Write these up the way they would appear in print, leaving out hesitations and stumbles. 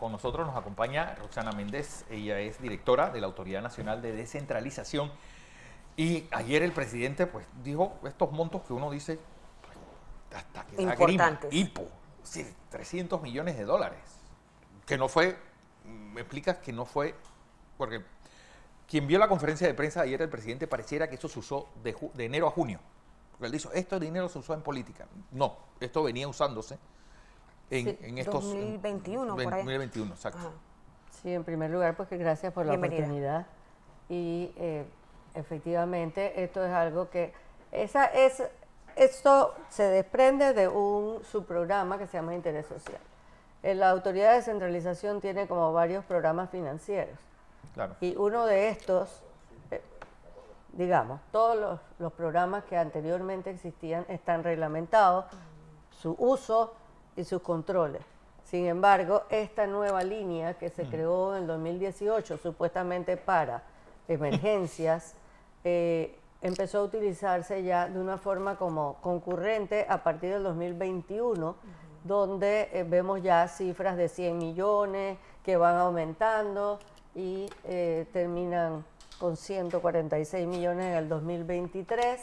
con nosotros nos acompaña Roxana Méndez. Ella es directora de la Autoridad Nacional de Descentralización. Y ayer el presidente pues dijo estos montos que uno dice pues, hasta que da grima, hipo, sí, 300 millones de dólares. Que no fue, me explicas que no fue, porque quien vio la conferencia de prensa de ayer del presidente pareciera que eso se usó de enero a junio. Porque él dijo, este dinero se usó en política. No, esto venía usándose en estos... 2021, por ahí. 2021, exacto. Ajá. Sí, en primer lugar, pues que gracias por la oportunidad. Y efectivamente, esto es algo que... Esto se desprende de un subprograma que se llama Interés Social. La Autoridad de Descentralización tiene como varios programas financieros. Claro. Y uno de estos, digamos, todos los programas que anteriormente existían están reglamentados, su uso y sus controles. Sin embargo, esta nueva línea que se creó en el 2018, supuestamente para emergencias, empezó a utilizarse ya de una forma como concurrente a partir del 2021, donde vemos ya cifras de 100 millones que van aumentando y terminan con 146 millones en el 2023,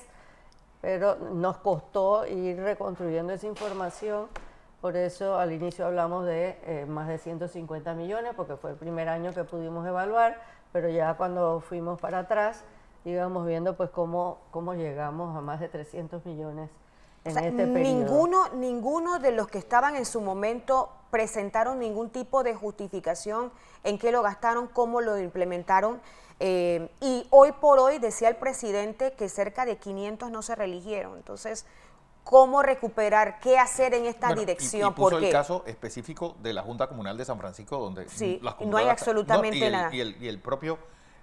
pero nos costó ir reconstruyendo esa información, por eso al inicio hablamos de más de 150 millones, porque fue el primer año que pudimos evaluar, pero ya cuando fuimos para atrás íbamos viendo pues cómo llegamos a más de 300 millones en este periodo. Ninguno de los que estaban en su momento presentaron ningún tipo de justificación en qué lo gastaron, cómo lo implementaron. Y hoy por hoy decía el presidente que cerca de 500 no se reeligieron. Entonces, ¿cómo recuperar? ¿Qué hacer en esta dirección? Y puso el caso específico de la Junta Comunal de San Francisco, donde no hay absolutamente nada. Y el propio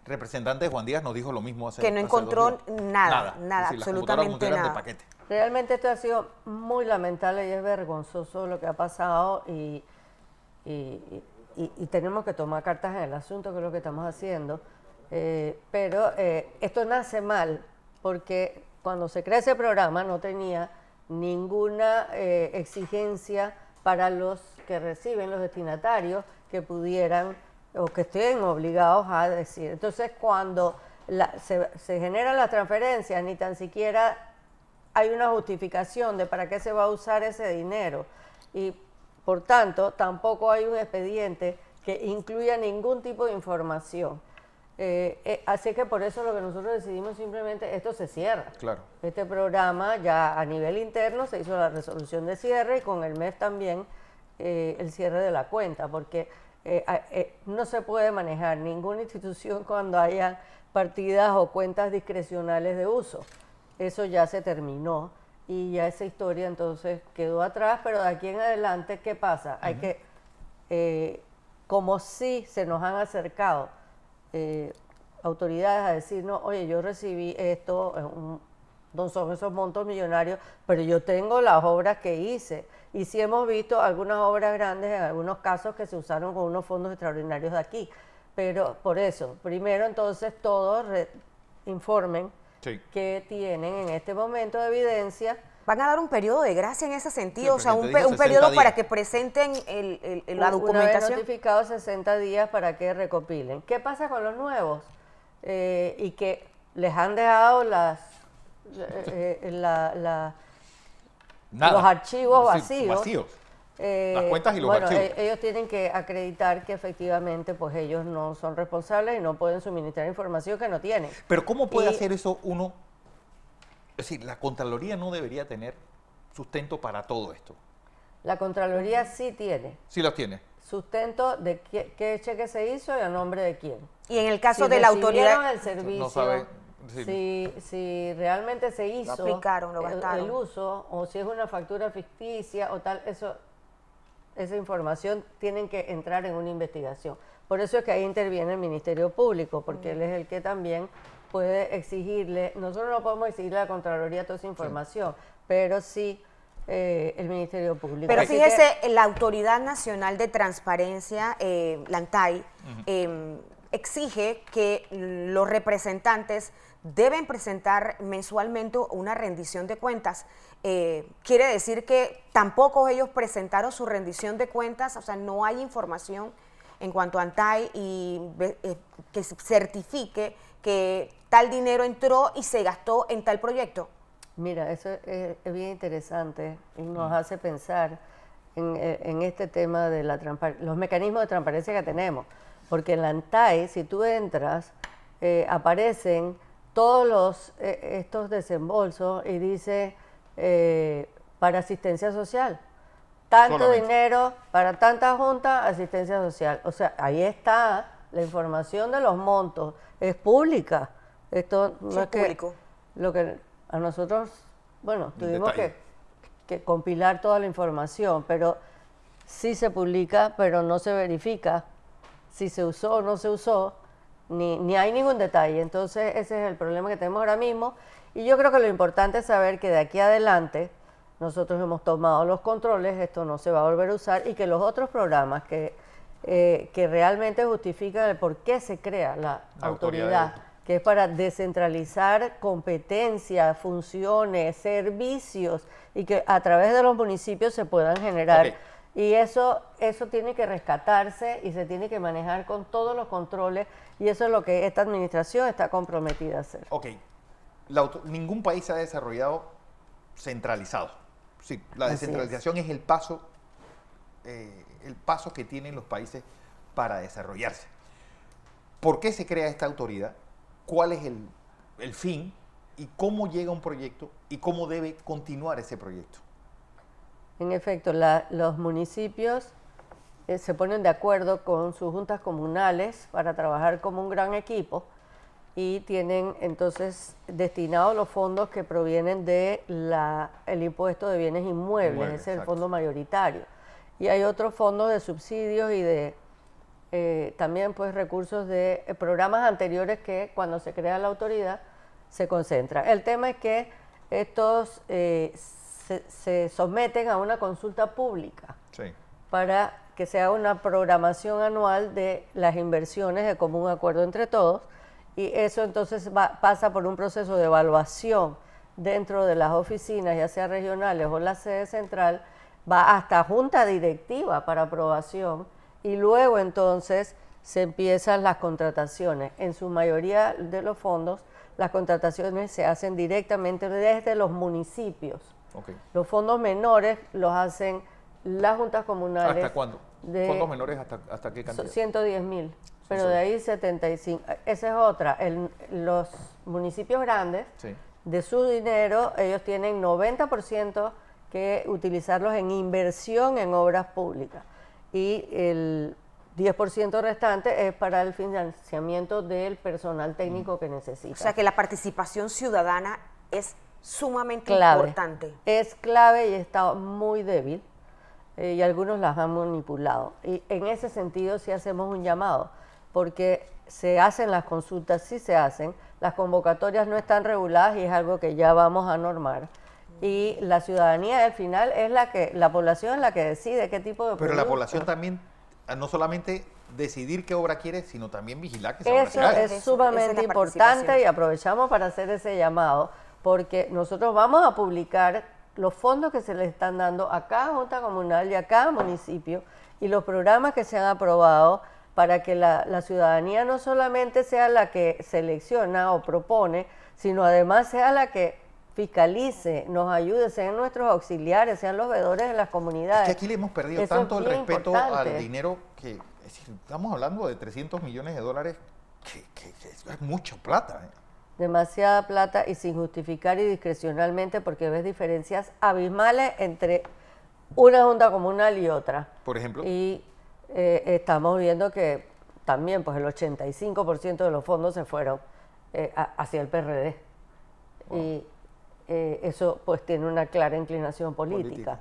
representante Juan Díaz nos dijo lo mismo que no encontró nada, absolutamente nada. De paquete. Realmente esto ha sido muy lamentable y es vergonzoso lo que ha pasado y tenemos que tomar cartas en el asunto, que es lo que estamos haciendo. Pero esto nace mal porque cuando se crea ese programa no tenía ninguna exigencia para los que reciben, los destinatarios, que pudieran o que estén obligados a decir. Entonces, cuando se generan las transferencias, ni tan siquiera hay una justificación de para qué se va a usar ese dinero. Y, por tanto, tampoco hay un expediente que incluya ningún tipo de información. Así que por eso lo que nosotros decidimos simplemente, esto se cierra. Claro. Este programa ya a nivel interno se hizo la resolución de cierre y con el mes también el cierre de la cuenta, porque no se puede manejar ninguna institución cuando haya partidas o cuentas discrecionales de uso. Eso ya se terminó y ya esa historia entonces quedó atrás, pero de aquí en adelante, ¿qué pasa? Hay que, como si se nos han acercado autoridades a decirnos, oye, yo recibí esto, no son esos montos millonarios, pero yo tengo las obras que hice. Y sí hemos visto algunas obras grandes, en algunos casos que se usaron con unos fondos extraordinarios de aquí. Pero por eso, primero entonces todos informen que tienen en este momento de evidencia. Van a dar un periodo de gracia en ese sentido, o sea, un periodo para que presenten la documentación. Una vez notificados 60 días para que recopilen. ¿Qué pasa con los nuevos? Y que les han dejado los archivos vacíos. Las cuentas y los archivos. Ellos tienen que acreditar que efectivamente pues ellos no son responsables y no pueden suministrar información que no tienen. Pero ¿cómo puede hacer eso uno? Es decir, la Contraloría no debería tener sustento para todo esto. La Contraloría sí tiene. Sí los tiene. Sustento de qué cheque se hizo y a nombre de quién. Y en el caso de la autoridad, el servicio, no sabe, si realmente se hizo lo aplicaron, lo gastaron. El uso, o si es una factura ficticia o tal, esa información tienen que entrar en una investigación. Por eso es que ahí interviene el Ministerio Público, porque él es el que también puede exigirle, nosotros no podemos exigirle a la Contraloría toda esa información, pero sí el Ministerio Público. Pero fíjese, la Autoridad Nacional de Transparencia, la ANTAI, exige que los representantes deben presentar mensualmente una rendición de cuentas. Quiere decir que tampoco ellos presentaron su rendición de cuentas, o sea, no hay información en cuanto a ANTAI y que certifique que tal dinero entró y se gastó en tal proyecto. Mira, eso es bien interesante y nos hace pensar en este tema de los mecanismos de transparencia que tenemos, porque en la ANTAI, si tú entras, aparecen todos estos desembolsos y dice para asistencia social, tanto Solamente. dinero para tanta junta, asistencia social. O sea, ahí está la información de los montos, es pública. Esto no Sí, es público. lo que a nosotros, bueno, El tuvimos detalle. que compilar toda la información, pero sí se publica, pero no se verifica si se usó o no se usó, ni hay ningún detalle. Entonces ese es el problema que tenemos ahora mismo, y yo creo que lo importante es saber que de aquí adelante nosotros hemos tomado los controles, esto no se va a volver a usar, y que los otros programas que realmente justifican el por qué se crea la autoridad, que es para descentralizar competencias, funciones, servicios, y que a través de los municipios se puedan generar. Ok. Y eso tiene que rescatarse y se tiene que manejar con todos los controles, y eso es lo que esta administración está comprometida a hacer. Ok, ningún país se ha desarrollado centralizado. Sí, la Así descentralización es el paso que tienen los países para desarrollarse. ¿Por qué se crea esta autoridad? ¿Cuál es el fin? ¿Y cómo llega un proyecto? ¿Y cómo debe continuar ese proyecto? En efecto, los municipios se ponen de acuerdo con sus juntas comunales para trabajar como un gran equipo, y tienen entonces destinados los fondos que provienen de el impuesto de bienes inmuebles, ese es el Exacto. fondo mayoritario. Y hay otros fondos de subsidios y de también pues recursos de programas anteriores que cuando se crea la autoridad se concentra. El tema es que estos se someten a una consulta pública Sí. para que se haga una programación anual de las inversiones de común acuerdo entre todos, y eso entonces pasa por un proceso de evaluación dentro de las oficinas, ya sea regionales o la sede central, va hasta junta directiva para aprobación, y luego entonces se empiezan las contrataciones. En su mayoría de los fondos, las contrataciones se hacen directamente desde los municipios. Okay. Los fondos menores los hacen las juntas comunales. ¿Hasta cuándo? ¿Fondos menores hasta qué cantidad? 110.000, pero sí. de ahí 75. Esa es otra. Los municipios grandes, Sí. de su dinero, ellos tienen 90% que utilizarlos en inversión en obras públicas, y el 10% restante es para el financiamiento del personal técnico que necesita. O sea que la participación ciudadana es sumamente clave. importante. Es clave y está muy débil, y algunos las han manipulado. Y en ese sentido sí hacemos un llamado, porque se hacen las consultas, sí se hacen, las convocatorias no están reguladas y es algo que ya vamos a normar. Y la ciudadanía al final es la población es la que decide qué tipo de Pero la producto. población también, no solamente decidir qué obra quiere, sino también vigilar que esa obra Eso se haga. es Esa es sumamente la importante, participación. y aprovechamos para hacer ese llamado, porque nosotros vamos a publicar los fondos que se le están dando a cada junta comunal y a cada municipio, y los programas que se han aprobado, para que la ciudadanía no solamente sea la que selecciona o propone, sino además sea la que fiscalice, nos ayude, sean nuestros auxiliares, sean los veedores de las comunidades. Es que aquí le hemos perdido Eso es tanto el bien respeto importante. al dinero que, es decir, estamos hablando de 300 millones de dólares, que es mucha plata. Demasiada plata y sin justificar y discrecionalmente, porque ves diferencias abismales entre una junta comunal y otra. Por ejemplo. Y estamos viendo que también pues el 85% de los fondos se fueron hacia el PRD. Wow. Y eso pues tiene una clara inclinación política.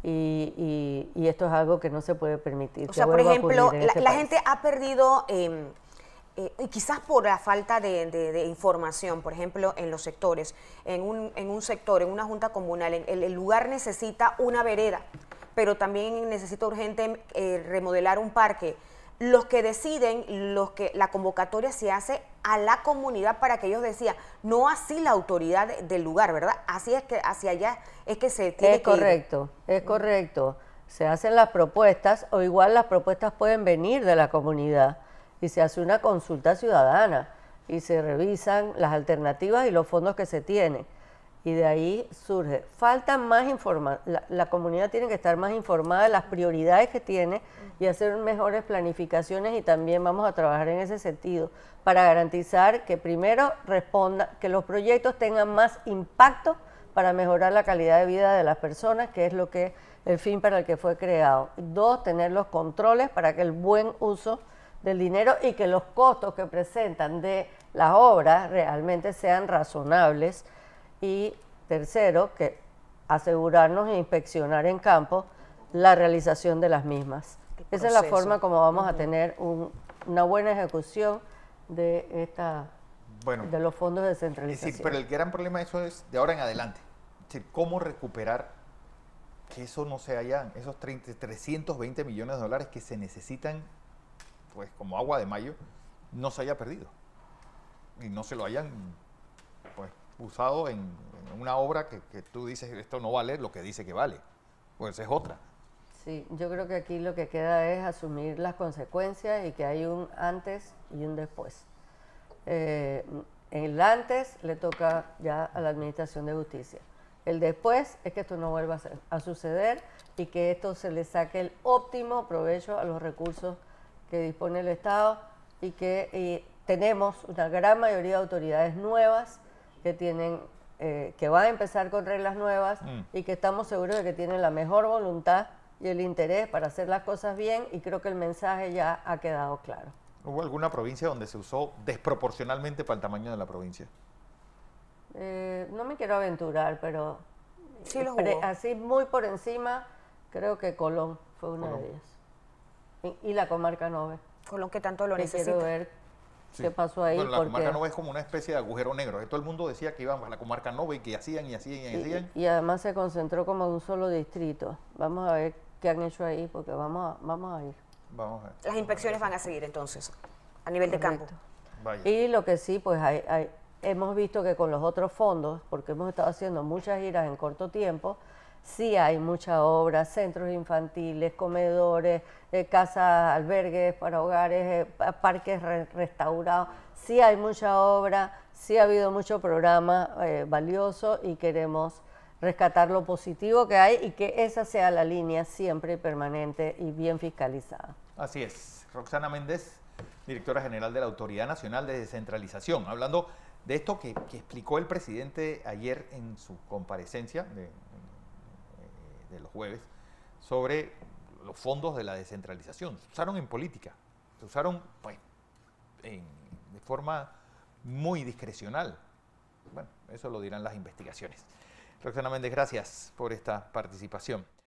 Y esto es algo que no se puede permitir. O sea, que por vuelva a ejemplo, ocurrir en este la país. gente ha perdido, y quizás por la falta de información, por ejemplo, en los sectores, en un sector, en una junta comunal, el lugar necesita una vereda, pero también necesita urgente remodelar un parque. Los que deciden, la convocatoria se hace a la comunidad para que ellos decían, no así la autoridad del lugar, ¿verdad? Así es que hacia allá es que se tiene que ir. Es correcto. Se hacen las propuestas, o igual las propuestas pueden venir de la comunidad, y se hace una consulta ciudadana, y se revisan las alternativas y los fondos que se tienen. Y de ahí surge, falta más información, la comunidad tiene que estar más informada de las prioridades que tiene y hacer mejores planificaciones, y también vamos a trabajar en ese sentido para garantizar que primero que los proyectos tengan más impacto para mejorar la calidad de vida de las personas, que es el fin para el que fue creado. Dos, tener los controles para que el buen uso del dinero y que los costos que presentan de las obras realmente sean razonables. Y tercero, que asegurarnos e inspeccionar en campo la realización de las mismas. Esa es la forma como vamos a tener una buena ejecución de de los fondos de descentralización. Sí, pero el gran problema de eso es de ahora en adelante. Es decir, cómo recuperar que eso no se hayan, esos 320 millones de dólares que se necesitan, pues como agua de mayo, no se haya perdido. Y no se lo hayan, pues, usado en una obra que tú dices, esto no vale lo que dice que vale. Pues es otra. Sí, yo creo que aquí lo que queda es asumir las consecuencias y que hay un antes y un después. El antes le toca ya a la Administración de Justicia. El después es que esto no vuelva a suceder y que esto se le saque el óptimo provecho a los recursos que dispone el Estado, y que tenemos una gran mayoría de autoridades nuevas que van a empezar con reglas nuevas y que estamos seguros de que tienen la mejor voluntad y el interés para hacer las cosas bien, y creo que el mensaje ya ha quedado claro. ¿Hubo alguna provincia donde se usó desproporcionalmente para el tamaño de la provincia? No me quiero aventurar, pero sí los hubo. Así muy por encima, creo que Colón fue una de ellas. Y la comarca 9. Colón, que tanto lo necesita. Quiero ver qué pasó ahí. Bueno, la comarca 9 es como una especie de agujero negro. Todo el mundo decía que iban a la comarca 9 y que hacían y hacían y hacían. Y además se concentró como en un solo distrito. Vamos a ver qué han hecho ahí, porque vamos a ir. Vamos a ver. Las inspecciones van a seguir entonces, a nivel de campo. Vaya. Y lo que sí, pues hemos visto que con los otros fondos, porque hemos estado haciendo muchas giras en corto tiempo, sí hay mucha obra, centros infantiles, comedores, casas, albergues para hogares, parques restaurados. Sí hay mucha obra, sí ha habido mucho programa valioso, y queremos rescatar lo positivo que hay y que esa sea la línea siempre permanente y bien fiscalizada. Así es. Roxana Méndez, directora general de la Autoridad Nacional de Descentralización, hablando de esto que explicó el presidente ayer en su comparecencia de los jueves sobre los fondos de la descentralización. Se usaron en política, se usaron pues, de forma muy discrecional. Bueno, eso lo dirán las investigaciones. Roxana Méndez, gracias por esta participación.